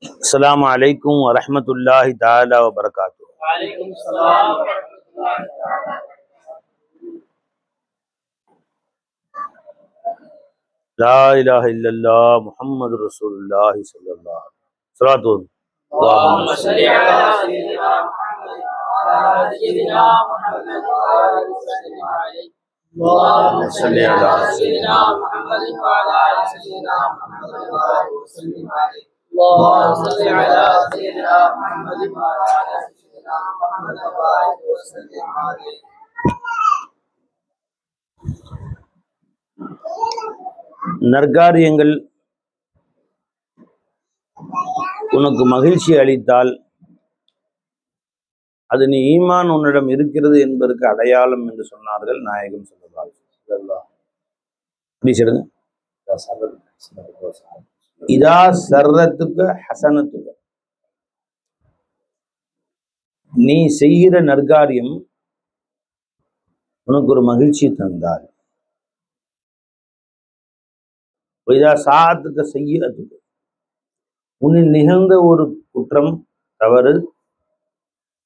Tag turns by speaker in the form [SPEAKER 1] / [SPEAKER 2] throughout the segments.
[SPEAKER 1] السلام عليكم ورحمة الله تعالى وبركاته.
[SPEAKER 2] وعليكم السلام ورحمة الله تعالى.
[SPEAKER 1] لا إله إلا الله محمد رسول الله صلى الله عليه وسلم. صلاة
[SPEAKER 2] اللهم صل على سيدنا محمد وعلى سيدنا محمد وعلى وسلم عليه. اللهم صل على سيدنا محمد وعلى سيدنا محمد وعلى وسلم عليه. اللهم صل على سيدنا محمد وعلى سيدنا محمد وعلى وسلم عليه.
[SPEAKER 1] நற்காரியங்கள் உனக்கு மகிழ்ச்சி அளித்தால் அது நீ ஈமான் உன்னிடம் இருக்கிறது என்பதற்கு அடையாளம் என்று சொன்னார்கள் நாயகம் ஸல்லல்லாஹு சொல்லுங்க. இதா சர்ரத்துக்கு ஹசனத்துக்கு, நீ செய்கிற நற்காரியம் உனக்கு ஒரு மகிழ்ச்சி தந்தால், இதா சாத்துக்கு செய்யத்துக்கு, உன்னில் நிகழ்ந்த ஒரு குற்றம் தவறு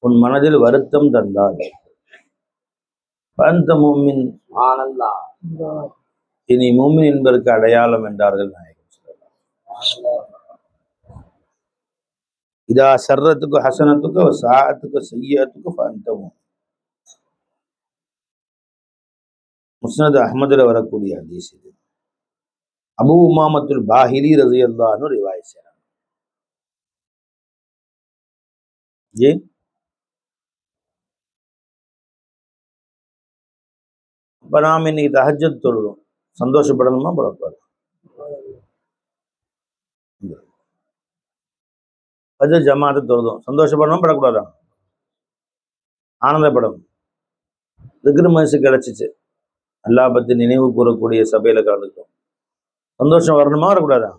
[SPEAKER 1] உன் மனதில் வருத்தம் தந்தால், அந்த மூமின் இனி மூமின் என்பதற்கு அடையாளம் என்றார்கள் நாயகம். இதா சர்ரத்துக்கு ஹசனத்துக்கு சாத்துக்கு செய்யத்துக்கு அந்த முஸ்னத் அஹ்மதுல வரக்கூடிய ஹதீஸ் இது. அபூ உமாமத்துல் பாஹிலி ரலியல்லாஹு அன்ஹு ரிவாயத் செய்றாங்க. ஏன் இப்ப நாம் இன்னைக்கு தஹஜ்ஜத் தொழுதோம், சந்தோஷப்படணுமா படக்கூடாது? ஃபஜ்ர் ஜமாஅத்தை தொழுதோம், சந்தோஷப்படணுமா படக்கூடாதா? ஆனந்தப்படணும். திக்ர் மஜ்லிஸ் கிடைச்சிச்சு, அல்லாஹ் பத்தி நினைவு கூறக்கூடிய சபையில கலந்துக்கிட்டோம், சந்தோஷம் வரணுமா வரக்கூடாதா?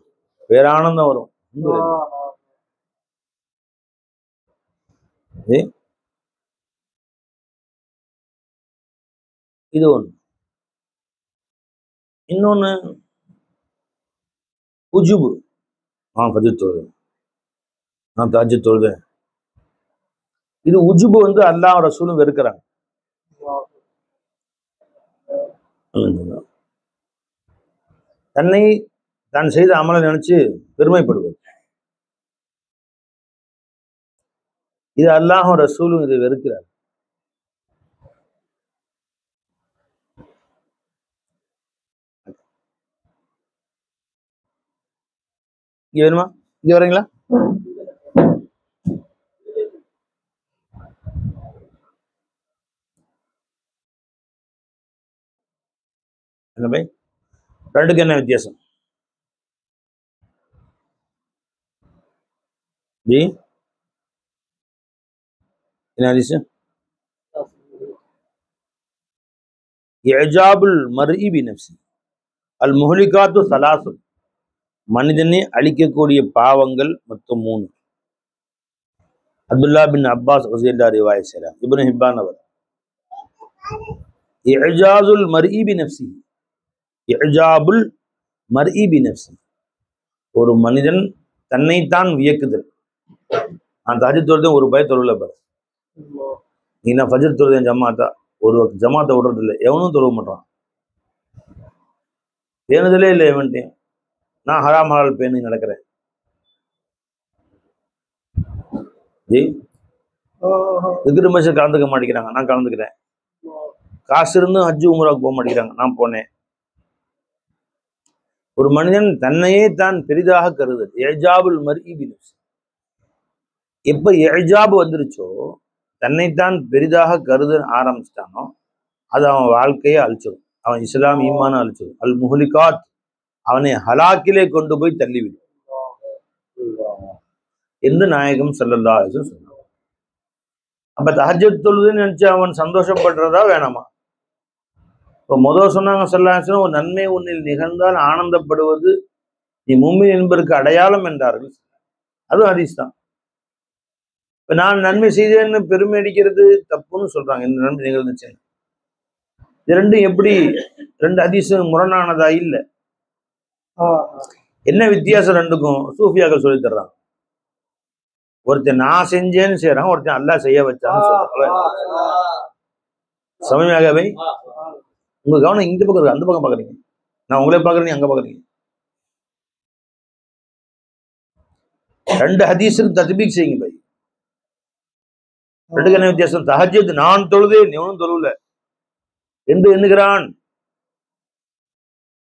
[SPEAKER 1] வேற ஆனந்தம் வரும். இது ஒண்ணு. இன்னொன்னு உஜுபு. நான் ஃபஜ்ர் தொழுதேன், நான் தஹஜ்ஜத் தொழுதேன். இது உஜுபு வந்து அல்லாஹ் ரசூலும் வெறுக்கிறாங்க. தன்னை தான் செய்த அமலை நினைச்சு பெருமைப்படுவது, இது அல்லாஹும் ரசூலும் இதை வெறுக்கிறார். இங்க வேணுமா? இங்க வரீங்களா? என்ன பை, ரெண்டுக்கு என்ன வித்தியாசம் ஜி? என்ன ஹதீஸ்? இஜாபுல் மர்இ பினஃப்ஸி அல் முஹ்லிகாத்து ஸலாஸு, மனிதனை அழிக்கக்கூடிய பாவங்கள் மொத்தம் 3. அப்துல்லா பின் அப்பாஸ் ரலியல்லாஹு ரிவாயத் செய்றாங்க. இப்னு ஹிப்பான் அவர் இஜாபுல் மர்இ பினஃப்ஸி, இஜாபுல் மர்இ பினஃப்ஸி, ஒரு மனிதன் தன்னைத்தான் வியக்குதல். நான் தஹஜ்ஜத் தொழுதேன், ஒரு பய தொழுல பாரு. நீ நான் ஃபஜ்ர் தொழுதேன் ஜமாத்தா, ஒரு ஜமாத்தை விடுறது இல்லை, எவனும் தொழுவ மாட்டான். பேணுதலே இல்லை எவன்ட்டையும். நான் ஹராம் ஹலால் பேணி நடக்கிறேன். ஜி திக்ர் மஜ்லிஸ் கலந்துக்க மாட்டேங்கிறாங்க, நான் கலந்துக்கிறேன். காசு இருந்தும் ஹஜ்ஜு உம்ராவுக்கு போக மாட்டேங்கிறாங்க, நான் போனேன். ஒரு மனிதன் தன்னையே தான் பெரிதாக கருதல், இஜாபுல் மர்இ பினஃப்ஸி. எப்ப இஜாபு வந்துருச்சோ, தன்னைத்தான் பெரிதாக கருத ஆரம்பிச்சிட்டானோ, அது அவன் வாழ்க்கையை அழிச்சிடும், அவன் இஸ்லாம் ஈமான அழிச்சிடும். அல் முஹ்லிகாத், அவனை ஹலாக்கிலே கொண்டு போய் தள்ளிவிடும் என்று நாயகம் ஸல்லல்லாஹு அலைஹி வஸல்லம் சொன்னார். அப்ப தஹஜ்ஜத் தொழுதுன்னு நினைச்சு அவன் சந்தோஷப்படுறதா வேணாமா? இப்போ முதல் சொன்னாங்க ஸல்லல்லாஹு அலைஹி வஸல்லம், ஒரு நன்மை உன்னில் நிகழ்ந்தால் ஆனந்தப்படுவது நீ முஃமின் என்பதற்கு அடையாளம் என்றார்கள். அதுவும் ஹதீஸ் தான். இப்ப நான் நன்மை செய்தேன்னு பெருமை அடிக்கிறது தப்புன்னு சொல்றாங்க. இந்த நன்மை நிகழ்ந்துச்சு, இது ரெண்டும் எப்படி ரெண்டு ஹதீஸும் முரணானதா? இல்லை. என்ன வித்தியாசம் ரெண்டுக்கும்? சூஃபியாக்கள் சொல்லி தர்றாங்க. ஒருத்தன் நான் செஞ்சேன்னு செய்யறான், ஒருத்தன் அல்லாஹ் செய்ய வச்சான்னு சொல்றான். சமயமாகவே உங்க கவனம் இந்த பக்கம் இருக்கு, அந்த பக்கம் பாக்குறீங்க. நான் உங்களே பாக்குறேன், அங்க பாக்குறீங்க. ரெண்டு ஹதீஸுக்கு தத்பீக் செய்யுங்க பை. ரெண்டுக்கு என்ன வித்தியாசம்? தஹஜ்ஜுத் நான் தொழுதேன், இவனும் தொழுல என்று எண்ணுகிறான்.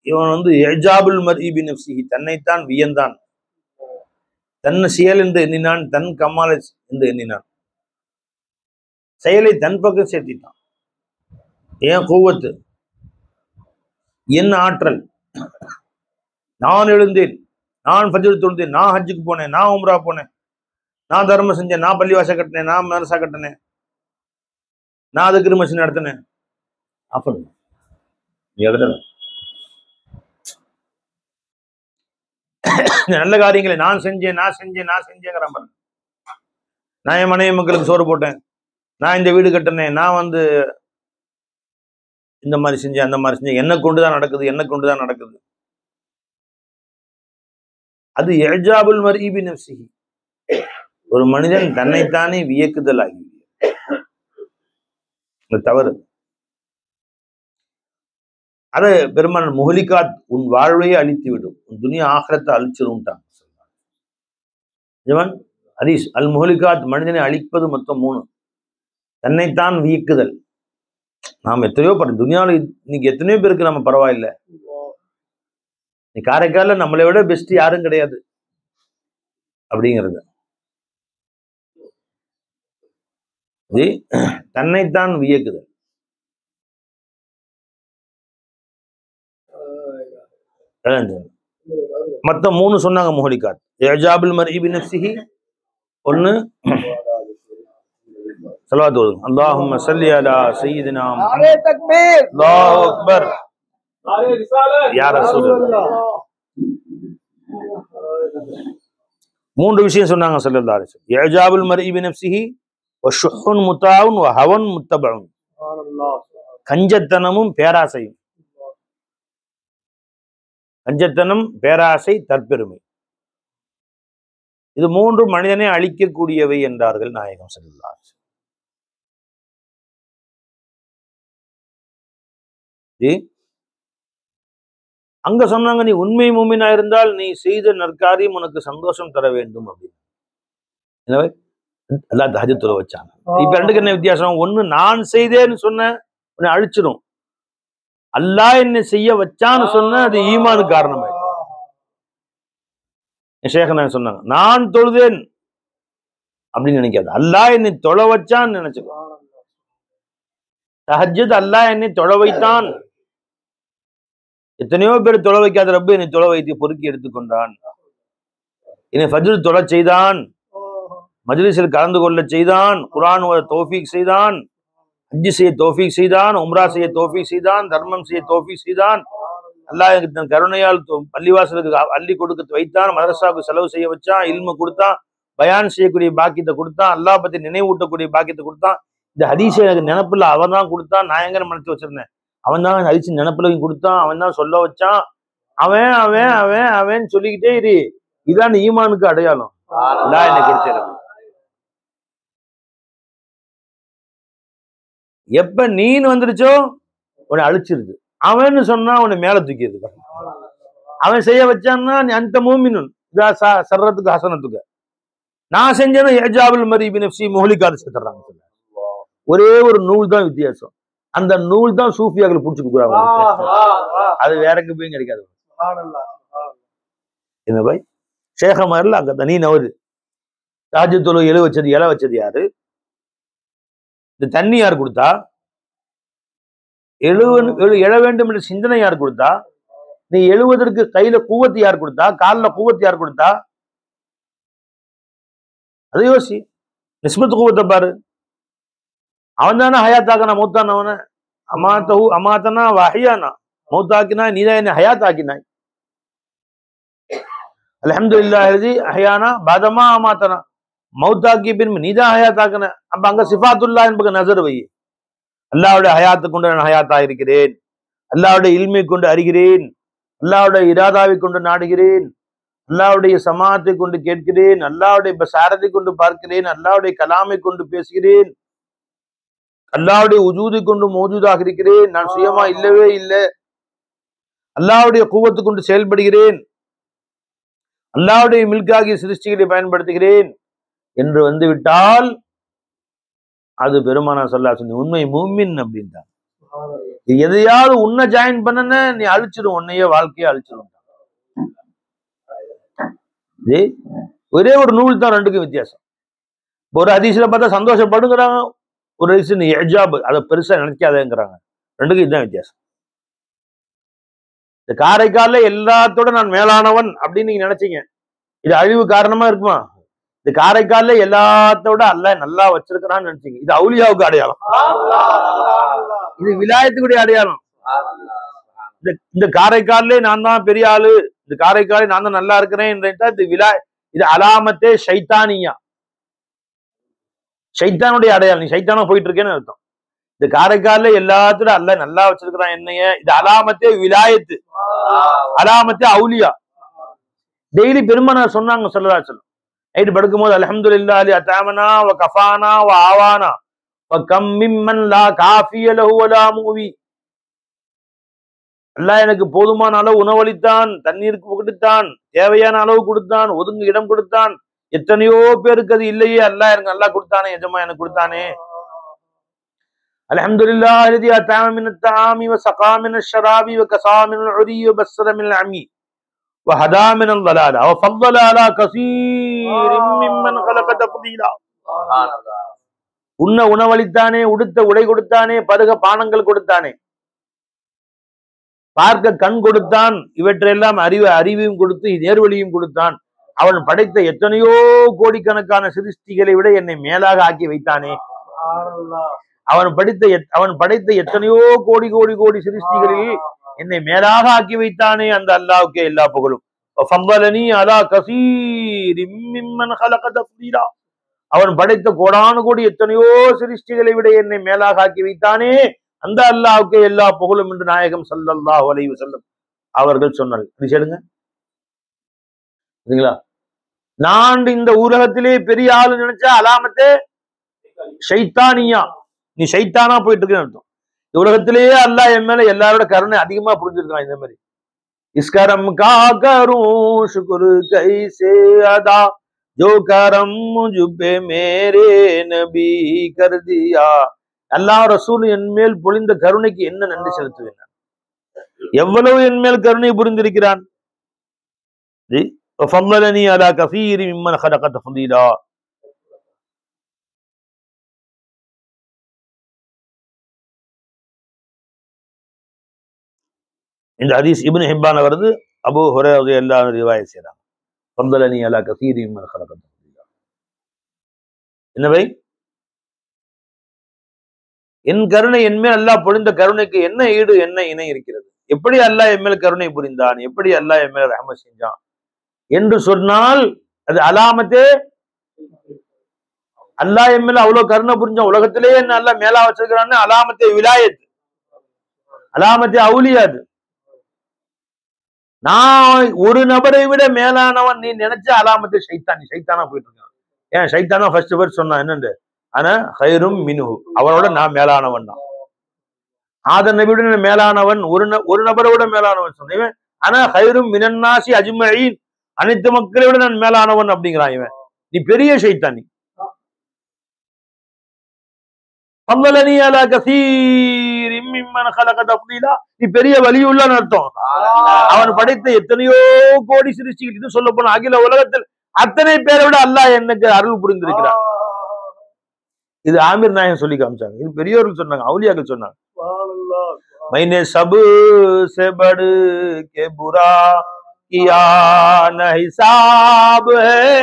[SPEAKER 1] இவன் இஜாபுல் மர்இ பி நஃப்ஸிஹி, தன்னைத்தான் வியந்தான், தன் செயல் என்று எண்ணினான், தன் கமாலை என்று எண்ணினான், செயலை தன் பக்கம் சேர்த்திட்டான். ஏன் கூவத்து, என் ஆற்றல், நான் எழுந்தேன், நான் ஃபஜ்ர் தொழுதேன், நான் ஹஜ்ஜுக்கு போனேன், நான் உம்ரா போனேன், நான் தர்மம் செஞ்சேன், நான் பள்ளிவாச கட்டினேன், நான் மதரசா கட்டினேன், நான் அதுக்கு மிஷின் நடத்தினேன். அப்ப நீ எழுதல நல்ல காரியங்களை நான் செஞ்சேன், நான் செஞ்சேன், நான் செஞ்சேங்கிற மாதிரி. நான் என் மனைவி மக்களுக்கு சோறு போட்டேன், நான் இந்த வீடு கட்டினேன், நான் இந்த மாதிரி செஞ்சேன், அந்த மாதிரி செஞ்சேன், என்ன கொண்டுதான் நடக்குது, என்ன கொண்டுதான் நடக்குது. அது இஜாபுல் மர்இ பி நஃப்ஸிஹி. ஒரு மனிதன் தன்னைத்தானே வியக்குதல் ஆகி தவறு. அதை பெருமான் முஹலிகாத், உன் வாழ்வையே அழித்து விடும், உன் துனியா ஆഖിറத்தை அழிச்சிரும்ட்டான். ஹதீஸ் அல் முஹலிகாத், மனிதனை அழிப்பது மொத்தம் 3. தன்னைத்தான் வியக்குதல். நாம் எத்தனையோ துனியாவில் இன்னைக்கு எத்தனையோ பேருக்கு நம்ம பரவாயில்லை. நீ காரைக்கால நம்மளை விட பெஸ்ட் யாரும் கிடையாது அப்படிங்கிறது. தன்னைத்தான் வியக்குதல். மொத்த 3 சொன்னாங்க முஹலிகாத். இஜாபுல் மர்இ பி நஃப்ஸிஹி, 1 ஸலவாத் ஓதுங்க, அல்லாஹும்ம ஸல்லி அலா சய்யிதினா முஹம்மத், தக்பீர், அல்லாஹு அக்பர், யா ரசூலல்லாஹ். 3 விஷயம் சொன்னாங்க ஸல்லல்லாஹு அலைஹி வஸல்லம். இஜாபுல் மர்இ பி நஃப்ஸிஹி வ ஷுஹ்ஹுன் முதாவுன் வ ஹவன் முத்தபஉன். கஞ்சத்தனமும் பேராசையும். கஞ்சத்தனம், பேராசை, தற்பெருமை, இது 3 மனிதனை அழிக்கக்கூடியவை என்றார்கள் நாயகம் ஸல்லல்லாஹு அலைஹி வஸல்லம். அங்க சொன்னாங்க, நீ உண்மை மூமினா இருந்தால் நீ செய்த நற்காரியம் உனக்கு சந்தோஷம் தர வேண்டும் அப்படின்னு. எனவே அல்லாஹ் தஹஜ்ஜுத் தொழ வச்சாங்க. இப்ப ரெண்டுக்கு என்ன வித்தியாசம்? 1 நான் செய்தேன்னு சொன்ன உன்னை அழிச்சிடும், அல்லாஹ் என்னை செய்ய வச்சான்னு சொன்ன அது ஈமானுக்கு காரணமே. ஷேഖனா சொன்னாங்க, நான் தொழுதேன் அப்படின்னு நினைக்காது, அல்லாஹ் என்னை தொழ வச்சான்னு நினைச்சுக்கோ. தஹஜ்ஜுத் அல்லாஹ் என்னை தொழ வைத்தான். எத்தனையோ பேர் தொழ வைக்காத ரப்பு என்னை தொழ வைத்து பொறுக்கி எடுத்துக்கொண்டான், என்னை ஃபஜ்ர் தொழ செய்தான், மஜ்லிஸில் கலந்து கொள்ள செய்தான், குர்ஆன் ஓத தௌஃபீக் செய்தான், ஹஜ் செய்ய தௌஃபீக் செய்தான், உம்ரா செய்ய தௌஃபீக் செய்தான், தர்மம் செய்ய தௌஃபீக் செய்தான். அல்லாஹ் எனக்கு தன் கருணையால் பள்ளிவாசலுக்கு அள்ளி கொடுக்க வைத்தான், மதரசாவுக்கு செலவு செய்ய வச்சான், இல்மு கொடுத்தான், பயான் செய்யக்கூடிய பாக்கியத்தை கொடுத்தான், அல்லாஹ் பத்தி நினைவூட்டக்கூடிய பாக்கியத்தை கொடுத்தான். இந்த ஹதீஸை எனக்கு நினப்புல அவன் தான் கொடுத்தான், நான் எங்க நினைச்சு வச்சிருந்தேன், அவன் தான் ஹதீஸ் நினப்புல கொடுத்தான், அவன் தான் சொல்ல வச்சான், அவன் அவன் அவன் அவன் சொல்லிக்கிட்டே இரு. இதான் ஈமானுக்கு அடையாளம். அல்லாஹ் எனக்கு கிடைச்சிருக்க. எப்ப நீன்னு வந்துருச்சோ உன்னை அழிச்சிருது. அவன்னு சொன்னா உன்னை மேல தூக்கிடுது. அவன் செய்ய வச்சான்னா நீ அந்த மூமினுன் சர்றத்துக்கு ஹசனத்துக்கு. நான் செஞ்சேன்னா இஜாபுல் மர்இ பி நஃப்ஸிஹி முஹலிகாத் சேர்த்துறாங்க. ஒரே ஒரு நூல் தான் வித்தியாசம். அந்த நூல் தான் சூஃபியாக்களை பிடிச்சி கொடுக்குறாங்க. அது வேற எங்க போய் கிடைக்காது. என்ன பாய் ஷேக மாதிரில அங்க நீ நவரு தஹஜ்ஜுத் தொழுகை இலை வச்சது யாரு? இந்த தண்ணி யார் கொடுத்தா? எழ வேண்டும் என்ற சிந்தனை யார் கொடுத்தா? நீ எழுவதற்கு கையில கூவத்து யார் கொடுத்தா? காலில் கூவத்து யார் கொடுத்தா? அதை யோசி. நிஸ்பத்து கூவத்தை பாரு. அவன் தானே ஹயாத்தாக்கனா மௌத்தானவன. அமாத்தனா வஹியானா, மௌத்தாக்கினா நீதான் என்ன ஹயாத் ஆக்கினாய். அல்ஹம்துலில்லாஹ் ஹதி அஹ்யானா பாதமா அமாத்தனா, மௌத்தாக்கி பின் நீதான் ஹயாத்தாக்கின. அப்ப அங்க சிஃபாத்துல்லாஹ் என்பது நசர் வை. அல்லாஹ்வுடைய ஹயாத்தை கொண்டு நான் ஹயாத்தா இருக்கிறேன், அல்லாஹ்வுடைய இல்மை கொண்டு அறிகிறேன், அல்லாஹ்வுடைய இராதாவை கொண்டு நாடுகிறேன், அல்லாஹ்வுடைய சமாத்தை கொண்டு கேட்கிறேன், அல்லாஹ்வுடைய பசாரத்தை கொண்டு பார்க்கிறேன், அல்லாஹ்வுடைய கலாமை கொண்டு பேசுகிறேன், அல்லாஹ்வுடைய உஜூதை கொண்டு மௌஜூதாக இருக்கிறேன், நான் சுயமா இல்லவே இல்லை, அல்லாஹ்வுடைய குவத்தை கொண்டு செயல்படுகிறேன், அல்லாஹ்வுடைய மில்காகிய சிருஷ்டிகளை பயன்படுத்துகிறேன் என்று வந்து விட்டால் அது பெருமானார் ஸல்லல்லாஹு அலைஹி வஸல்லம் உண்மை மூமின் அப்படின்றாங்க. எதையாவது உன்னை ஜாயின் பண்ணன நீ அழிச்சிடும், உன்னையே வாழ்க்கையை அழிச்சிடும். ஒரே ஒரு நூல் தான் ரெண்டுக்கும் வித்தியாசம். ஒரு ஹதீஸ்ல பார்த்தா சந்தோஷப்படுங்கிறாங்க, ஒரு ஹதீஸ் நீ எஜாப் அதை பெருசா நினைக்காதேங்கிறாங்க. ரெண்டுக்கும் இதுதான் வித்தியாசம். இந்த காரைக்கால்ல எல்லாத்தோட நான் மேலானவன் அப்படின்னு நீங்க நினைச்சீங்க, இது அழிவு காரணமா இருக்குமா? இந்த காரைக்கால்ல எல்லாத்தோட அல்லாஹ் நல்லா வச்சிருக்கிறான்னு நினைச்சீங்க, இது அவுலியாவுக்கு அடையாளம், இது விலாயத்துக்குடைய அடையாளம். இந்த காரைக்கால்ல நான் தான் பெரிய ஆளு, இந்த காரைக்காலில் நான் தான் நல்லா இருக்கிறேன் இது அலாமத்தே ஷைத்தானியா, ஷைத்தானுடைய அடையாளம். நீ ஷைத்தானா போயிட்டு இருக்கேன்னு அர்த்தம். இந்த காரைக்கால்ல எல்லாத்தோட அல்லாஹ் நல்லா வச்சிருக்கிறான் என்னைய, இது அலாமத்தே விலாயத்து, அலாமத்தே அவுலியா. டெய்லி பெருமானார் சொன்னாங்க ஸல்லல்லாஹு அலைஹி வஸல்லம், நைட்டு படுக்கும்போது அல்ஹம்துலில்லாஹி அல்லதி அதாமனா வ கஃபானா வ ஆவானா வ கம் மிம்மன் லா காஃபிய லஹு வ லா மூவி. அல்லாஹ் எனக்கு போதுமான அளவு உணவளித்தான், தண்ணீருக்கு கொடுத்தான், தேவையான அளவு கொடுத்தான், ஒதுங்கு இடம் கொடுத்தான். எத்தனையோ பேருக்கு அது இல்லையே, அல்லாஹ் எனக்கு நல்லா கொடுத்தானே, எஜமா எனக்கு கொடுத்தானே. அல்ஹம்துலில்லாஹி அல்லதி அதாம மின் அத்-தஆமி வ ஸகா மின் அஷ்-ஷராபி வ கஸா மின் அல்-உரி வ பஸ்ஸர மின் அல்-அமி வ ஹதா மின் அல்-ضلال வ ஃபضل அலா கஸீரின் மிம்மன் خلق تفضيلا. உண்ண உணவளித்தானே, உடுத்த உடை கொடுத்தானே, பருக பானங்கள் கொடுத்தானே, பார்க்க கண் கொடுத்தான், இவற்றையெல்லாம் அறிவையும் கொடுத்து நேர்வழியும் கொடுத்தான். அவன் படைத்த எத்தனையோ கோடிக்கணக்கான சிருஷ்டிகளை விட என்னை மேலாக ஆக்கி வைத்தானே. அவன் படைத்த எத்தனையோ கோடி கோடி கோடி சிருஷ்டிகளில் என்னை மேலாக ஆக்கி வைத்தானே, அந்த அல்லாஹ்வுக்கே எல்லா புகழும். அவன் படைத்த கோடானு கோடி எத்தனையோ சிருஷ்டிகளை விட என்னை மேலாக ஆக்கி வைத்தானே, அந்த அல்லாஹ்வுக்கே எல்லா புகழும் என்று நாயகம் ஸல்லல்லாஹு அலைஹி வஸல்லம் அவர்கள் சொன்னார்கள். சொல்லுங்க, நான் இந்த உலகத்திலே பெரிய ஆளு நினைச்சா அலாமத்தே ஷைத்தானியா, நீ ஷைத்தானா போயிட்டு இருக்குன்னு அர்த்தம். இந்த உலகத்திலேயே அல்லாஹ் என் மேல எல்லாரோட கருணை அதிகமா புரிஞ்சிருக்கான். இந்த மாதிரி இஸ்கரம் கா கரும் சுக்ரு கைசே அதா ஜோ கரம் முஜ்பே மேரே நபி கர் தியா. அல்லாஹ் ரசூல் என் மேல் பொழிந்த கருணைக்கு என்ன நன்றி செலுத்துவேன்? எவ்வளவு என் மேல் கருணை புரிந்திருக்கிறான். فضلني على كثير ممن خلق تفضيلا. இந்த ஹதீஸ் இப்னு ஹிப்பான் வருது, அபூ ஹுரைரா ரலியல்லாஹு அன்ஹு ரிவாயத் செய்றாங்க. فضلني على كثير ممن خلق تفضيلا. என்னவை என் கருணை, என் மேல் அல்லாஹ் பொழிந்த கருணைக்கு என்ன ஈடு, என்ன இணை இருக்கிறது? எப்படி அல்லாஹ் என் மேல் கருணை புரிந்தான், எப்படி அல்லாஹ் என் மேல் ரஹ்மத் செஞ்சான் என்று சொன்னால் அது அலாமத்தே அல்லாஹ் என் மேல அவ்வளவு கருணை புரிஞ்சான், உலகத்திலேயே என்ன அல்லாஹ் மேலா வச்சிருக்கிறான்னு அலாமத்தே விலாயத், அலாமத்தே அவுலியாது. நான் ஒரு நபரை விட மேலானவன் நீ நினைச்ச அலாமத்தே ஷைத்தான், நீ ஷைத்தானா போயிட்டு இருக்கான். ஏன் ஷைத்தானா ஃபர்ஸ்ட் வேர்ட் சொன்னா என்னண்டு, ஆனா ஹைரும் மின்ஹு, அவனோட நான் மேலானவன் தான். ஆதம் நபியோட மேலானவன், ஒரு நபரை விட மேலானவன் சொன்ன ஆனா ஹைரும் மினன்னாசி அஜ்மஈன், அனைத்து மக்களை விட நான் மேலானவன் அப்படிங்கிறான் இவன். நீ பெரிய ஷைத்தான், நீ ஃபضلني على كثير ممن خلق تفضيلا, நீ பெரிய வலியுள்ளன்னு அர்த்தம். அவன் படைத்த எத்தனையோ கோடி சிருஷ்டிகள், இது சொல்ல போன அகில உலகத்தில் அத்தனை பேரை விட அல்லாஹ் எனக்கு அருள் புரிந்திருக்கிறான். இது ஆமீர் நாயகம் சொல்லி காமிச்சாங்க, இது பெரியவர்கள் சொன்னாங்க, அவுலியாக்கள் சொன்னாங்க. मैंने सब से बढ़ के बुरा किया, न हिसाब है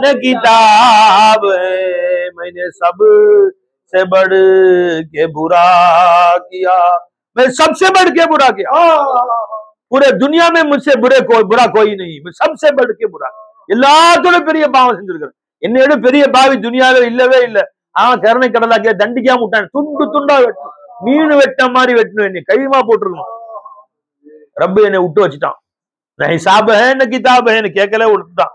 [SPEAKER 1] न किताब है, मैंने सब से बढ़ के बुरा किया, मैं सबसे बढ़ के बुरा किया, पूरे दुनिया में मुझसे बुरा कोई नहीं, मैं सबसे बढ़ के बुरा, எல்லாத்தோட பெரிய பாவம் செஞ்சிருக்கிறேன், என்னையோட பெரிய பாவி துனியாவே இல்லவே இல்லை. அவன் கருணை கடலாக்கிய தண்டிக்காம விட்டான், துண்டு துண்டா வெட்டணும், மீன் வெட்ட மாதிரி வெட்டணும், என்னை கைமா போட்டுருக்கணும். ரப்பு என்னை விட்டு வச்சுட்டான், न हिसाब है न किताब है, கேட்கல விட்டுட்டான்.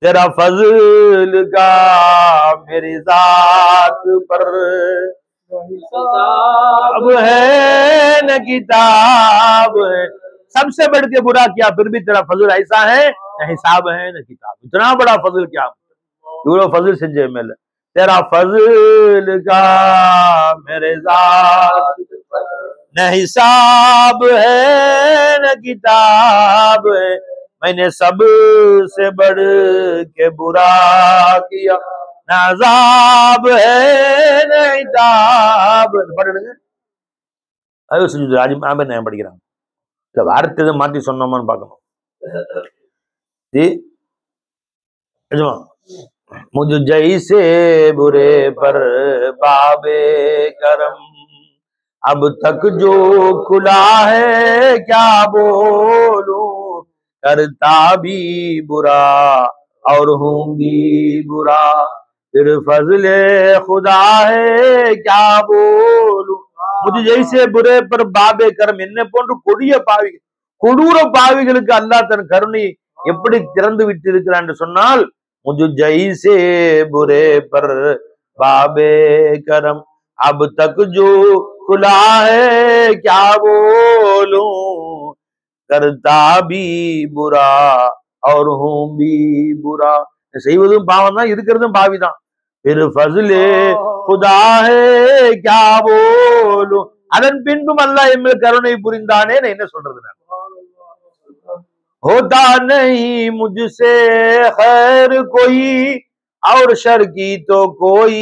[SPEAKER 1] तेरा फजल का मेरी जात पर अब है न किताब है, सबसे बढ़ के बुरा किया फिर भी तेरा फजल ऐसा है न हिसाब है न किताब. इतना बड़ा फजल क्या, இவ்வளவு ஃபஜ்ல் செஞ்ச மேல. तेरा फजल का मेरे जात न हिसाब है न किताब है, मैंने सब से बढ़ के बुरा किया न अज़ाब है न इताब. பாடுங்க. அது செஞ்சு ராஜி ஆமே நான் படிக்கிறாங்க. இல்ல வார்த்தை எதை மாத்தி சொன்னோமான்னு பார்க்கணும். मुझ जैसे बुरे पर बाबे करम अब तक जो खुला है क्या बोलूं, करता भी बुरा और हूं भी बुरा, फिर फजले खुदा है क्या बोलूं. मुझ जैसे बुरे पर बाबे करम, என்ன போன்று கொடிய பாவிகள் கொடூர பாவிகளுக்கு அல்லாஹ் தன் கருணை எப்படி திறந்து விட்டு இருக்கிறான் என்று சொன்னால், मुझ जैसे बुरे पर बाबे करम अब तक जो खुला है क्या बोलूं, करता भी बुरा और हूं भी बुरा. செய்வதும் பாவம் தான், இருக்கிறதும் பாவிதான். फिर फजले खुदा है क्या बोलूं, அதன் பின்பும் அல்லாஹ் எம்மேல் கருணை புரிந்தானே. நான் என்ன சொல்றது, होता नहीं मुझसे खैर कोई और शर की तो कोई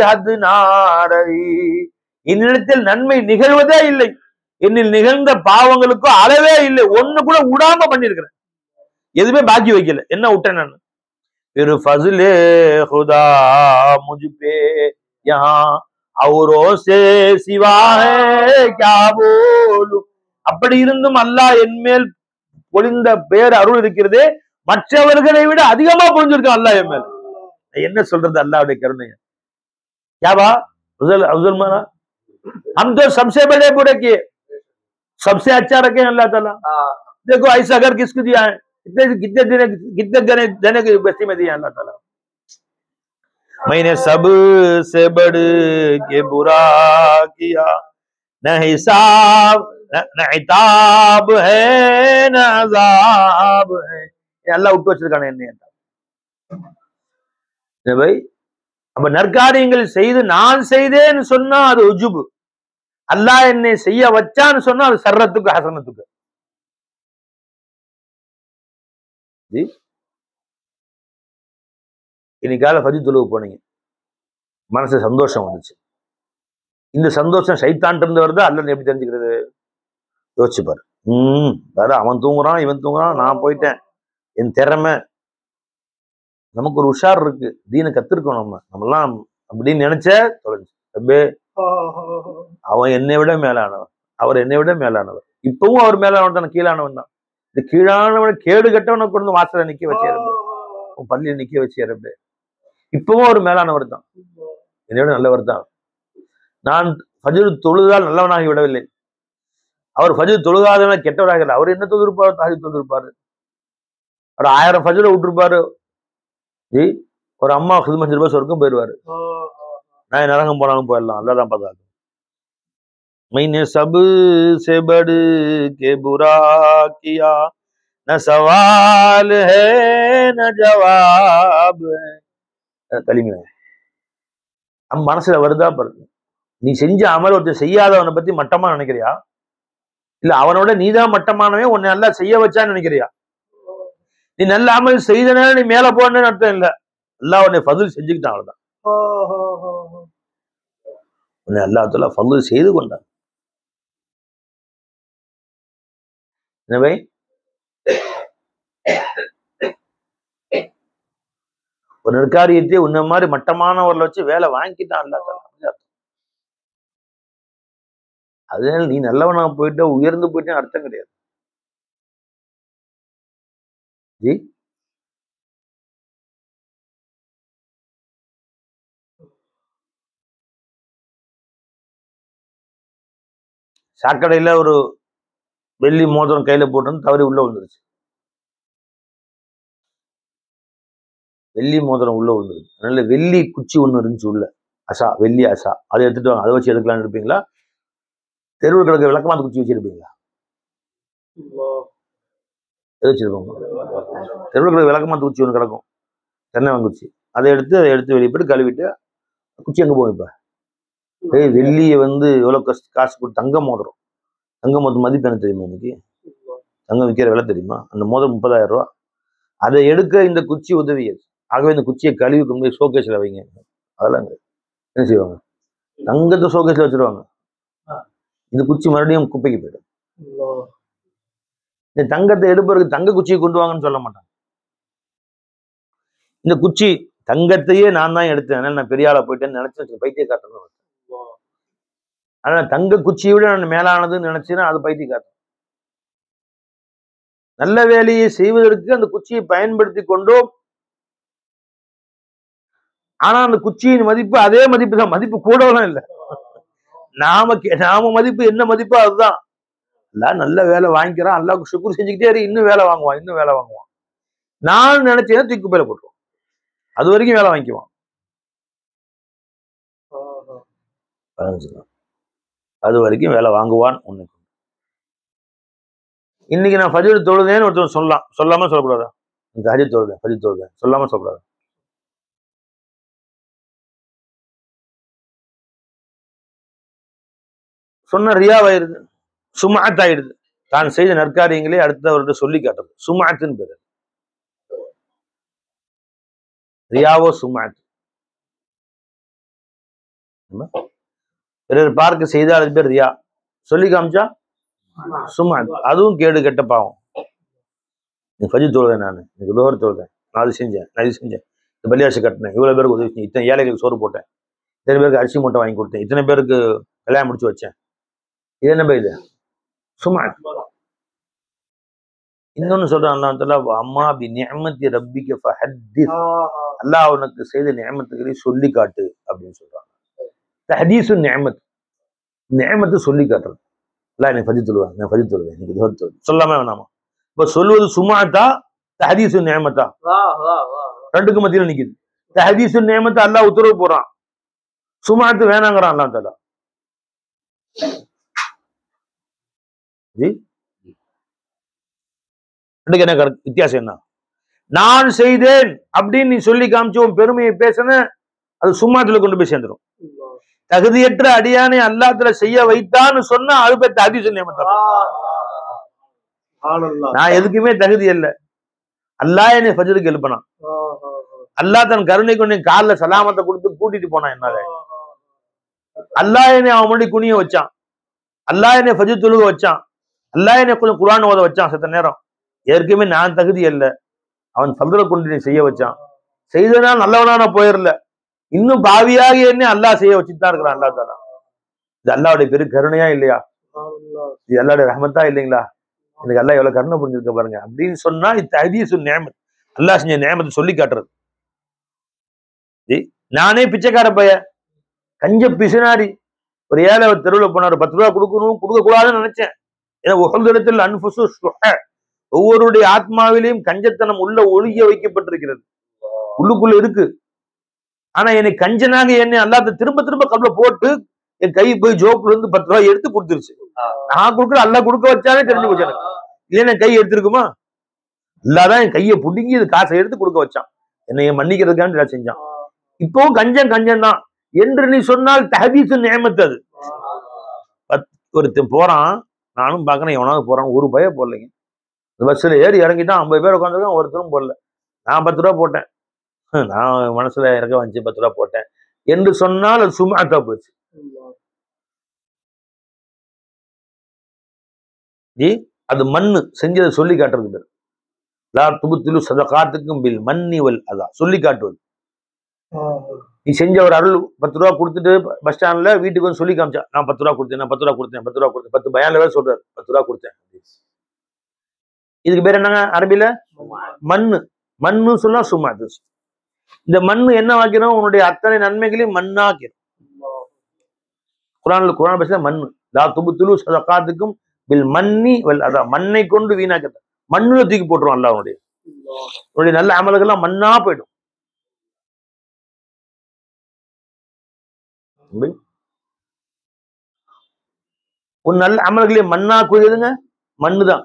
[SPEAKER 1] हद ना रही. என்னிடத்தில் நன்மை நிகழ்வதே இல்லை, என்னில் நிகழ்ந்த பாவங்களுக்கும் அளவே இல்லை, ஒண்ணு கூட விடாம பண்ணிருக்கிறேன், எதுவுமே பாக்கி வைக்கல. என்ன விட்டேன் நான், फिर फजले खुदा मुझ पे यहाँ औरों से सिवा है क्या बोलूं. அப்படி இருந்தும் அல்லாஹ் என்மேல் பொழிந்த பேர் அருள் இருக்கிறதே, மற்றவர்களை விட அதிகமா பொழிஞ்சிருக்கான் அல்லாஹ் என் மேல். என்ன சொல்றது अल्लाह करुणை. क्या बा अफजल माना, हम तो सबसे बड़े बुरे किए, सबसे अच्छा रखे अल्लाह ताला. देखो ऐसा अगर किसको दिया है, कितने देने की बस्ती में दिया अल्लाह ताला. मैंने सब से बढ़ के बुरा किया न हिसाब न इताब है न अज़ाब है. अल्लाह விட்டு வச்சிருக்கானே என்ன பை. அப்ப நற்காரியங்கள் செய்து நான் செய்தேன்னு சொன்னா அது உஜுபு, அல்லாஹ் என்னை செய்ய வச்சான்னு சொன்னா அது சர்ரத்துக்கு ஹசனத்துக்கு. இன்னைக்கால ஃபஜ்ர் தொழுவு போனீங்க, மனசு சந்தோஷம் வந்துச்சு. இந்த சந்தோஷம் சைத்தான் இருந்து வருதா அல்லன்னு எப்படி தெரிஞ்சுக்கிறது, யோசிச்சு பாரு. வேற அவன் தூங்குறான் இவன் தூங்குறான், நான் போயிட்டேன், என் திறமை. நமக்கு ஒரு உஷார் இருக்கு, தீனை கத்திருக்கோம் நம்மலாம் அப்படின்னு நினைச்ச தொலைஞ்சு. அவன் என்னை விட மேலானவன், அவர் என்னை விட மேலானவர். இப்பவும் அவர் மேலானவன் தான், கீழானவன் தான். இந்த கீழானவன் கேடு கட்டவனை கொண்டு வாசலை நிக்க வச்சிருப்பேன், உன் பள்ளியை நிக்க வச்சிருப்பேன். இப்பவும் அவர் மேலானவர் தான், என்னை விட நல்லவர் தான். நான் ஃபஜ்ர் தொழுதால் நல்லவனாகி விடவில்லை, அவர் ஃபஜ்ர் தொழுகாதவன் கெட்டவராக இல்லை. அவர் என்ன தொழுப்பாரு, தஹஜ்ஜுத் தொழுப்பாரு, ஒரு 1000 ஃபஜ்ர விட்டுருப்பாரு. ஒரு அம்மா ஹிதமத் ரூபாய் சொர்க்கம் போயிடுவாரு, நான் நரகம் போனாலும் போயிடலாம், அல்லா தான் பார்த்தாங்க. मैंने सब से बढ़ के बुरा किया न सवाल है न जवाब है. கலிமை நம்ம மனசுல வருதா பாருங்க. நீ செஞ்ச அமல் ஒருத்தர் செய்யாதவனை பத்தி மட்டமா நினைக்கிறியா, இல்ல அவனோட நீதான் மட்டமானவன் உன்னை நல்லா செய்ய வச்சான்னு நினைக்கிறியா? நீ நல்ல அமல் செய்தனால நீ மேல போனேன்னு அர்த்தம் இல்ல, அல்லாஹ் உன்னை ஃபதுல் செஞ்சுக்கிட்டான், அவ்வளவுதான். உன்னை அல்லாஹ் தஆலா ஃபதுல் செய்து கொண்டான். எனவே ஒரு நற்காரியத்தை உன்ன மாதிரி மட்டமானவர்களை வச்சு வேலை வாங்கிட்டான் அல்லாஹ் தஆலா. அதனால நீ நல்லவனா போயிட்ட, உயர்ந்து போயிட்டேன்னு அர்த்தம் கிடையாது. ஜி சாக்கடையில ஒரு வெள்ளி மோதிரம் கையில போட்டு தவறி உள்ள விழுந்துருச்சு. வெள்ளி மோதிரம் உள்ள விழுந்துருச்சு. அதனால வெள்ளி குச்சி ஒண்ணு இருந்துச்சு உள்ள, அசா, வெள்ளி அசா, அதை எடுத்துட்டு வாங்க. அதை வச்சு எடுக்கலாம்னு இருப்பீங்களா? தெருவில் கிடக்க விளக்கமாத்த குச்சி வச்சிருப்பீங்களா? எது வச்சிருப்போங்க? தெருவில் கிடக்க விளக்கமாத்த குச்சி ஒன்று கிடக்கும், தென்னை குச்சி. அதை எடுத்து வெளியே போயிட்டு கழுவிட்டு, குச்சி எங்க போகும் இப்ப? வெள்ளியை எவ்வளவு காசு கொடுத்து தங்க மோதிரம், தங்க மோதிரம் மதிப்பு என்ன தெரியுமா? இன்னைக்கு தங்கம் விற்கிற விலை தெரியுமா? அந்த மோதிரம் 30,000 ரூபா. அதை எடுக்க இந்த குச்சி உதவியது. ஆகவே இந்த குச்சியை கழுவி கொண்டு போய் ஷோகேஸ்ல வைங்க. அதெல்லாம் என்ன செய்வாங்க? தங்கத்தை ஷோகேஸ்ல வச்சிருவாங்க. இந்த குச்சி மறுபடியும் குப்பைக்கு போயிடும். இந்த தங்கத்தை எடுப்பதற்கு தங்க குச்சியை கொண்டு வாங்கன்னு சொல்ல மாட்டாங்க. இந்த குச்சி தங்கத்தையே நான் தான் எடுத்தேன், அதனால நான் பெரிய ஆளா போயிட்டேன்னு நினைச்சு பைத்திய காட்டணும். ஆனா தங்க குச்சியை விட நான் மேலானதுன்னு நினைச்சேன்னா அது பைத்திய காட்டணும். நல்ல வேலையை செய்வதற்கு அந்த குச்சியை பயன்படுத்தி கொண்டோம். ஆனா அந்த குச்சியின் மதிப்பு அதே மதிப்பு தான், மதிப்பு கூடலாம் இல்லை. நாம மதிப்பு என்ன மதிப்போ அதுதான். நல்ல வேலை வாங்கிக்கிறான், அல்லாஹ்வுக்கு சுக்ர் செஞ்சுக்கிட்டே இன்னும் வேலை வாங்குவான். நான் நினைச்சேன்னா தூக்கி குப்பையில போட்டுருவான். அது வரைக்கும் வேலை வாங்கிக்குவான். அது வரைக்கும் வேலை வாங்குவான். உன்னைக்கு இன்னைக்கு நான் ஃபஜ்ர் தொழுதேன்னு ஒருத்தர் சொல்லலாம், சொல்லாம சொல்லக்கூடாதா? ஃபஜ்ர் தொழுதேன் சொல்லாம சொல்லக்கூடாது. சொன்ன ரியாவாயிருது, சுமாத் ஆயிடுது. தான் செய்த நற்காரியங்களே அடுத்தவர்கிட்ட சொல்லி காட்டுறது சுமாத்துன்னு பேரு. ரியாவோ சுமாத். பிறர் பார்க்க செய்தால் அது பேர் ரியா, சொல்லி காமிச்சா சுமாத். அதுவும் கேடு கெட்ட பாவம். நீ ஃபஜ்ர் தொழுதேன், நான் இன்னைக்கு லோஹர் தொழுதேன், நான் அது செஞ்சேன் இந்த பள்ளியாசை கட்டினேன், இவ்வளவு பேருக்கு உதவி செஞ்சேன், இத்தனை ஏழைகளுக்கு சோறு போட்டேன், இத்தனை பேருக்கு அரிசி மூட்டை வாங்கி கொடுத்தேன், இத்தனை பேருக்கு கல்யாணம் முடிச்சு வச்சேன். இது என்ன இது? சுமாத். இன்னொன்னு சொல்றான் அல்லாஹ், அம்மா பி நிஅமத்தி ரப்பிக ஃபஹத்திஸ். அல்லாஹ் அவனுக்கு செய்த நிஅமத்துகளை சொல்லி காட்டு அப்படின்னு சொல்றாங்க. தஹதீஸு நிஅமத், நிஅமத்து சொல்லி காட்டுறது. அல்லாஹ் எனக்கு ஃபஜ்ர் தொழுவேன், நான் ஃபஜ்ர் தொழுவேன், எனக்கு துஹர் தொழுவேன் சொல்லாம வேணாமா? இப்ப சொல்வது சுமாத்தா தஹதீஸு நிஅமத்தா? ரெண்டுக்கு மத்தியில நிக்குது. தஹதீஸு நிஅமத் அல்லாஹ் உத்தரவு போறான், சுமாத்து வேணாங்கிறான் அல்லாஹ் தஆலா. என்ன வித்தியாசம் என்ன? நான் செய்தேன் அப்படின்னு நீ சொல்லி காமிச்சு உன் பெருமையை பேசின, அது சும்மாத்துல கொண்டு போய் சேர்ந்துடும். தகுதியற்ற அடியானை அல்லாஹ்ல செய்ய வைத்தான்னு சொன்னா அது பேர் தஹதீஸ் நிஅமத். நான் எதுக்குமே தகுதி இல்ல, அல்லாஹ் என்னை ஃபஜ்ருக்கு எழுப்பினான். அல்லாஹ் தன் கருணை கொண்டு கால்ல சலாமத்தை கொடுத்து கூட்டிட்டு போனான். என்னால அல்லாஹ் என்னை அவன் முன்னாடி குனிய வச்சான், அல்லாஹ் என்னை ஃபஜ்ர் தொழுக வச்சான், அல்லாஹ் என்னை கொஞ்சம் குர்ஆன் ஓத வச்சான். சத்த நேரம் ஏற்கனவே நான் தகுதி அல்ல, அவன் ஃபض்ல கொண்டு செய்ய வச்சான். செய்தனா நல்லவனான போயிடல, இன்னும் பாவியாக என்ன அல்லாஹ் செய்ய வச்சுட்டு தான் இருக்கிறான் அல்லாஹ் தஆலா. இது அல்லாஹ்வுடைய பெரு கருணையா இல்லையா? இது அல்லாஹ்வுடைய ரஹ்மத்தா இல்லைங்களா? எனக்கு அல்லாஹ் எவ்வளவு கருணை புரிஞ்சிருக்க பாருங்க அப்படின்னு சொன்னா இது தஹதீஸு நிஅமத், அல்லாஹ் செஞ்ச நிஅமத்தை சொல்லி காட்டுறது. நானே பிச்சைக்கார பைய, கஞ்ச பிசுனாரி, ஒரு ஏழை தெருவில் போனார், 10 ரூபா கொடுக்கணும், கொடுக்க கூடாதுன்னு நினைச்சேன். ஏன்னா உஹ்திரத்தில் அன்ஃபுஸு ஷுஹ, ஒவ்வொருடைய ஆத்மாவிலையும் கஞ்சத்தனம் உள்ள ஒழுகிய வைக்கப்பட்டிருக்கிறது, உள்ளுக்குள்ள இருக்கு. ஆனா என்னை கஞ்சனாக என்னை அல்லாஹ் திரும்ப திரும்ப கல்ல போட்டு என் கை போய் ஜோப்புல இருந்து 10 ரூபாய் எடுத்து கொடுத்துருச்சு. நான் கொடுக்குற அல்லாஹ் கொடுக்க வச்சாலே தெரிஞ்சு போச்சு எனக்கு. இல்லைன்னா கை எடுத்திருக்குமா? அல்லாஹ் என் கையை புடுங்கி இது காசை எடுத்து கொடுக்க வச்சான், என்னைய மன்னிக்கிறதுக்காண்டி நான் செஞ்சான். இப்பவும் கஞ்சம் தான் என்று நீ சொன்னால் தஹதீஸு நிஅமத். அது ஒருத்தன் போறான், நானும் பாக்குறேன், எவனாவது போறான், ஒரு பய போடலைங்க. பஸ்ல ஏறி இறங்கிட்டான், 50 பேர் உட்காந்துருக்கான், ஒருத்தரும் போடல. நான் 10 ரூபா போட்டேன், நான் மனசுல இறக்க வந்துச்சு, 10 ரூபா போட்டேன் என்று சொன்னால் அது சும்மாத்தா போச்சு. அது மண்ணு செஞ்சதை சொல்லி காட்டுறது பேர். லா துபுத்திலு சதகாத்துக்கும் பில் மன்னி வல் அதா, சொல்லி காட்டுவது. நீ செஞ்ச ஒரு அருள் 10 ரூபா கொடுத்துட்டு பஸ் ஸ்டாண்ட்ல வீட்டுக்கு வந்து சொல்லி காமிச்சா, நான் 10 ரூபா கொடுத்தேன், நான் 10 ரூபா கொடுத்தேன், 10 ரூபா கொடுத்தேன், 10 பயான்ல வேற சொல்றாரு 10 ரூபா கொடுத்தேன். இதுக்கு பேர் என்னங்க அரபில? மண்ணு. மண்ணு சொன்னா சும்மா. இந்த மண்ணு என்ன வாக்கிறோம்? உன்னுடைய அத்தனை நன்மைகளையும் மண்ணாக்கிறோம். குர்ஆன் பேசுற மண்ணு லா துபுத்திலு சதகாத்துக்கும் பில் மன்னி அதான் மண்ணை கொண்டு வீணாக்க, மண்ணுல தூக்கி போட்டுருவான் அல்லாஹ். அவனுடைய நல்ல அமல்கள்லாம் மண்ணா போயிடும். ஒரு நல்ல அமல்களே மண்ணா கூடியதுங்க மண்ணுதான்.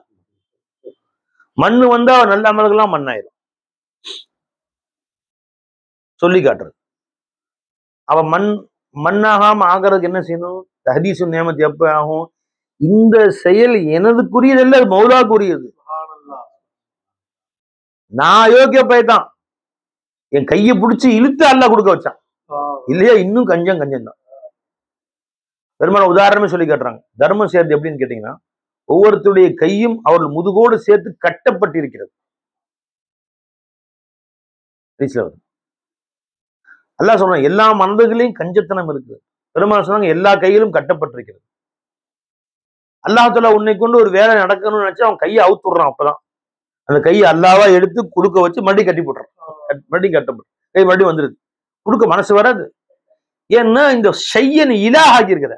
[SPEAKER 1] மண்ணு வந்தா நல்ல அமல்கள்லாம் மண்ணாயிரும். சொல்லி காட்டுறது. அவ மண்ணாகாம ஆகிறதுக்கு என்ன செய்யணும்? ஹதீஸு நியமத் எப்ப ஆகும்? இந்த செயல் எனதுக்குரியது இல்ல, மௌலாக்குரியது. நான் அயோக்கிய பையதான், என் கையை பிடிச்சி இழுத்து அல்லாஹ் கொடுக்க வச்சான். இல்லையா இன்னும் கஞ்சம் தான். பெருமான உதாரணமே சொல்லி காட்டுறாங்க. தர்மம் சேர்த்து எப்படின்னு கேட்டீங்கன்னா, ஒவ்வொருத்தருடைய கையும் அவர்கள் முதுகோடு சேர்த்து கட்டப்பட்டிருக்கிறது. அல்லாஹ் சொல்றான் எல்லா மனதுகளையும் கஞ்சத்தனம் இருக்குது. பெருமாள் சொன்னாங்க எல்லா கையிலும் கட்டப்பட்டிருக்கிறது. அல்லாஹ் உன்னை கொண்டு ஒரு வேலை நடக்கணும்னு நினைச்சா அவன் கையை அவுத்துடுறான். அப்பதான் அந்த கையை அல்லாவா எடுத்து குடுக்க வச்சு மறுபடியும் கட்டி போட்டுறான். மறுபடியும் கட்டப்பட்டு கை மறுபடியும் வந்துருது. குடுக்க மனசு வராது. ஏன்னா இந்த ஷையன் இலாஹாக்கி இருக்கிற,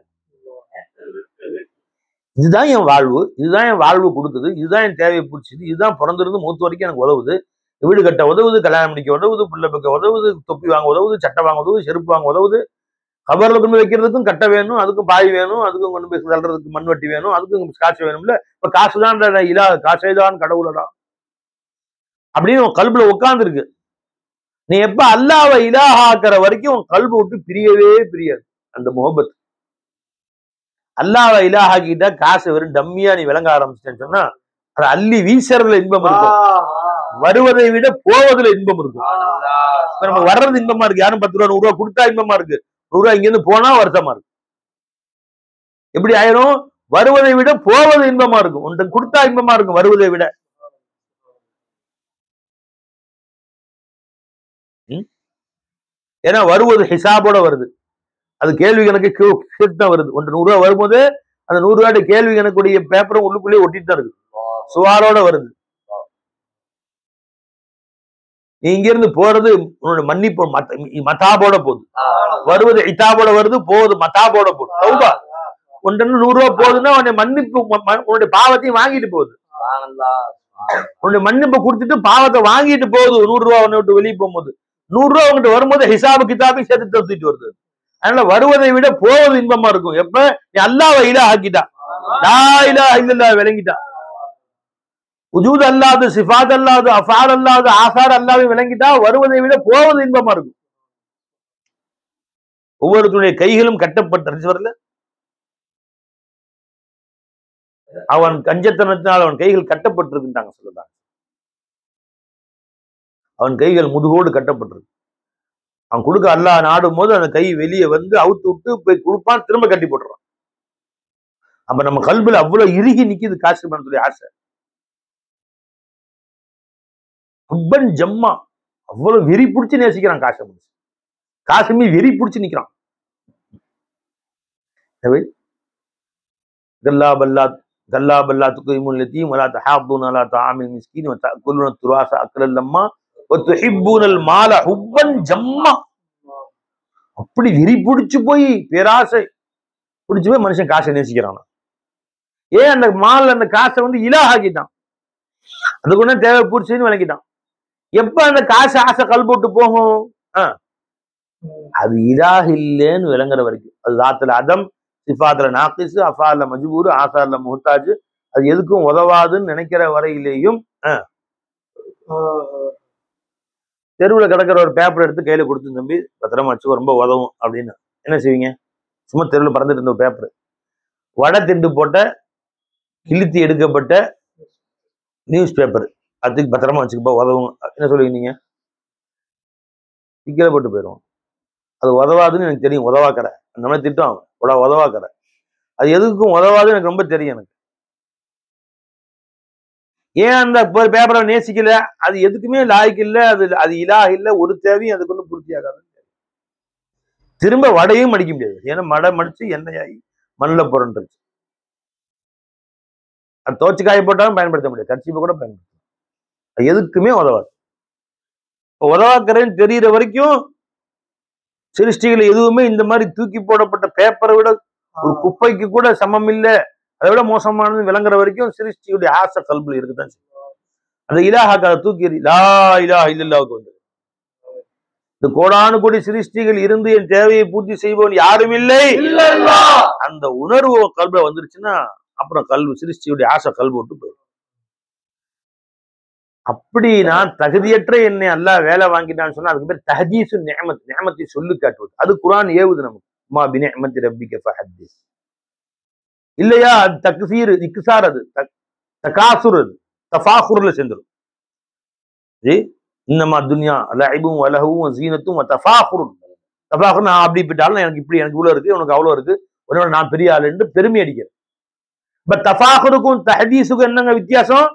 [SPEAKER 1] இதுதான் என் வாழ்வு, இதுதான் என் வாழ்வு கொடுக்குது, இதுதான் என் தேவையை பிடிச்சிது, இதுதான் பிறந்திருந்து மூத்து வரைக்கும் எனக்கு உதவுது, வீடு கட்ட உதவுது, கல்யாணம் பண்ணிக்க உதவுது, பிள்ளை பக்க உதவுது, தொப்பி வாங்க உதவுது, சட்டை வாங்க உதவுது, செருப்பு வாங்க உதவுது, கபர்ல கொண்டு வைக்கிறதுக்கும் கட்டை வேணும், அதுக்கும் பாய் வேணும், அதுக்கும் கொண்டு போய் தள்ளுறதுக்கு மண்வட்டி வேணும், அதுக்கும் காசு வேணும்ல. இப்ப காசுதான் இலா, காசேதான் கடவுளடா அப்படின்னு உன் கல்புல உட்கார்ந்து இருக்கு. நீ எப்ப அல்லாஹ்வை இலாஹ் ஆக்குற வரைக்கும் உன் கல்பு விட்டு பிரியவே பிரியாது அந்த முஹப்பத். அல்லாஹ்வை இலாஹ் ஆக்கிட்டா காசு வெறும் டம்மியா நீ விளங்க ஆரம்பிச்சிட்டேன்னு சொன்னா அது அள்ளி வீசறதுல இன்பம் இருக்கும், வருவதை விட போவதுல இன்பம் இருக்கும். நம்ம வர்றது இன்பமா இருக்கு, யாரும் 10 ரூபா 100 ரூபா கொடுத்தா இன்பமா இருக்கு, 100 ரூபா இங்க இருந்து போனா வருத்தமா இருக்கு. எப்படி ஆயிரும்? வருவதை விட போவது இன்பமா இருக்கும். உன்கிட்ட கொடுத்தா இன்பமா இருக்கும் வருவதை விட. ஏன்னா வருவது ஹிசாபோட வருது, அது கேள்வி கணக்கு சேர்த்து தான் வருது. ஒன்று 100 ரூபா வரும்போது அந்த 100 ரூபாய் கேள்வி கணக்குடைய பேப்பரும் உள்ளுக்குள்ளேயே ஒட்டிட்டு தான் இருக்கு, சுவாலோட வருது. நீ இங்க இருந்து போறது உன்னோட மன்னிப்பு மத்தாபோட போகுது, வருவது இத்தாபோட வருது, போகுது மத்தாபோட போகுது. சௌபா ஒன்று 100 ரூபா போகுதுன்னா உன்னை மன்னிப்பு உன்னுடைய பாவத்தையும் வாங்கிட்டு போகுது, உன்னுடைய மன்னிப்பு கொடுத்துட்டு பாவத்தை வாங்கிட்டு போகுது. 100 ரூபா உன்னை விட்டு வெளியே போகும்போது 100 ரூபா உங்ககிட்ட வரும்போது ஹிசாபு கிதாபையும் சேர்த்து தூக்கிட்டு வருது. அதனால வருவதை விட போவது இன்பமா இருக்கும். எப்ப நீ அல்லாஹ்வை இலாஹ் ஆக்கிட்டா, லா இலாஹ இல்லல்லாஹ் விளங்கிட்டா, உஜூத் அல்லாது, சிஃபாத் அல்லாது, அஃஆல் அல்லாது, ஆசார் அல்லாஹ்வை விளங்கிட்டா வருவதை விட போவது இன்பமா இருக்கும். ஒவ்வொருத்தருடைய கைகளும் கட்டப்பட்டு வரல, அவன் கஞ்சத்தனத்தினால் அவன் கைகள் கட்டப்பட்டிருக்கின்றாங்க சொல்லுறாங்க. அவன் கைகள் முதுகோடு கட்டப்பட்டிருக்கு. அவன் கொடுக்க அல்லாஹ் நாடும் போது அந்த கை வெளியே வந்து அவுத்து விட்டு போய் கொடுப்பான், திரும்ப கட்டி போட்டுறான். அப்ப நம்ம கல்புல அவ்வளவு இறுகி நிக்குது காசு பணத்துடைய ஆசை. ஹுப்பன் ஜம்மா, அவ்வளவு வெறி பிடிச்சு நேசிக்கிறான் காசு. காசுமே வெறி பிடிச்சு நிக்கிறான். கல்லா பல்லா துகைமுல் யதீம் வலா தஹாதுன அலா தஆமில் மிஸ்கீன் வ தஅகுலுன துராஸ அக்லல் லம்மா வ துஹிப்புனல் மால ஹுப்பன் ஜம்மா. அப்படி வெறி பிடிச்சு போய் பேராசை பிடிச்சு போய் மனுஷன் காசை நேசிக்கிறான். ஏன்? அந்த மால் அந்த காசை வந்து இலாஹ் ஆக்கிட்டான், அதுக்கு ஒண்ணு தேவை பூர்ச்சின்னு விளக்கிட்டான். எப்ப அந்த காசு ஆசை கல்போட்டு போகும்? அது இலாஹ் இல்லைன்னு விளங்குற வரைக்கும். அது தாத்துல அதம், சிஃபாத்துல நாக்கிஸ், அஃஆல்ல மஜ்பூர், ஆசார்ல முஹ்தாஜ், அது எதுக்கும் உதவாதுன்னு நினைக்கிற வரையிலேயும் தெருவில் கிடக்கிற ஒரு பேப்பர் எடுத்து கையில கொடுத்து, தம்பி பத்திரமா வச்சு ரொம்ப உதவும் அப்படின்னு என்ன செய்வீங்க? சும்மா தெருவில் பறந்துட்டு இருந்த பேப்பர், வடை திண்டு போட்ட கிழித்தி எடுக்கப்பட்ட நியூஸ் பேப்பர், அதுக்கு பத்திரமா வச்சுக்கப்பா உதவும் என்ன சொல்லுவீங்க நீங்க? கீழே போட்டு போயிடுவோம். அது உதவாதுன்னு எனக்கு தெரியும், உதவாக்கற அந்த மாதிரி திட்டம் உதவாக்கற, அது எதுக்கும் உதவாதுன்னு எனக்கு ரொம்ப தெரியும் எனக்கு. ஏன் அந்த பேப்பரை நேசிக்கல? அது எதுக்குமே லாய்க்கு இல்லை, அது இலாஹ் இல்லை, ஒரு தேவையும் அதுக்கு ஒன்றும் பூர்த்தியாகாது. திரும்ப வடையும் மடிக்க முடியாது, ஏன்னா மடை மடிச்சு எண்ணெயாகி மண்ணில் புரண்டுருச்சு. அது தோச்சு காய போட்டாலும் பயன்படுத்த முடியாது, கர்ச்சீப்பை கூட பயன்படுத்த, அது எதுக்குமே உதவாது. உதவாக்கிறேன்னு தெரிகிற வரைக்கும் சிருஷ்டிகள் எதுவுமே இந்த மாதிரி தூக்கி போடப்பட்ட பேப்பரை விட ஒரு குப்பைக்கு கூட சமம் இல்லை அதை விட மோசமானது விளங்குற வரைக்கும் சிருஷ்டியுடைய ஆசை கல்புல இருக்குதான் செய்யும். அந்த இலாஹாக்காக தூக்கி லா இலாஹ இல்லல்லாஹுக்கு வந்து இந்த கோடானு கோடி சிருஷ்டிகள் இருந்து என் தேவையை பூர்த்தி செய்வோன் யாரும் இல்லை, அந்த உணர்வு கல்புல வந்துருச்சுன்னா அப்புறம் கல்வி சிருஷ்டியுடைய ஆசை கல்வி விட்டு போயிடும். அப்படி நான் தகுதியற்ற என்னை அல்லாஹ் வேலை வாங்கிட்டான்னு சொன்னா அதுக்கு பேர் தஹதீசு நிஅமத், நிஅமத்தை சொல்லி காட்டுவது. அது குர்ஆன் ஏவுது நமக்கு. மா பிநிஅமத்தி ரப்பிக ஃபஹத்தீஸ். இல்லையா அது தக்சீர் இக்ஸார், அது தகாசுர், அது தஃபாகுர்ல சேர்ந்துரும். இன்னமா துன்யா லஐபும் வலஹவும் ஸீனத்தும் வதஃபாகுர். தஃபாகுர் நான் அப்படி போயிட்டாலும் எனக்கு இப்படி, எனக்கு இவ்வளவு இருக்கு, உனக்கு அவ்வளவு இருக்கு, உன்னோட நான் பெரிய ஆளு என்று பெருமை அடிக்கிறேன். பட் தஃபாகுருக்கும் தஹதீஸுக்கும் என்னங்க வித்தியாசம்?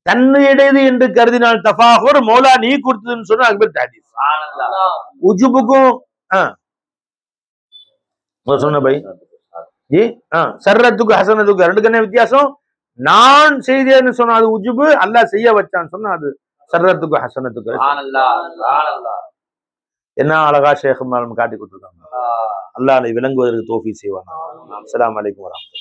[SPEAKER 1] தன்னுடையது என்று கருதினால் தஃபாகுர், மௌலா நீ கொடுத்ததுன்னு சொன்னா அதுக்கு பேர் தஹதீஸ். உஜுபுக்கும் சொன்ன பை சர்ரத்துக்கு ஹசனத்துக்கு ரெண்டுக்கு என்ன வித்தியாசம்? நான் செய்தேன்னு சொன்னா அது உஜுபு, அல்லாஹ் செய்ய வச்சான்னு சொன்னா அது சர்ரத்துக்கு ஹசனத்துக்கு. என்ன அழகா ஷேக் காட்டி கொடுத்துருக்காங்க. அல்லாஹ் அதை விளங்குவதற்கு தௌஃபீக் செய்வானா. அஸ்ஸலாமு அலைக்கும் வரஹ்மத்துல்லாஹ்.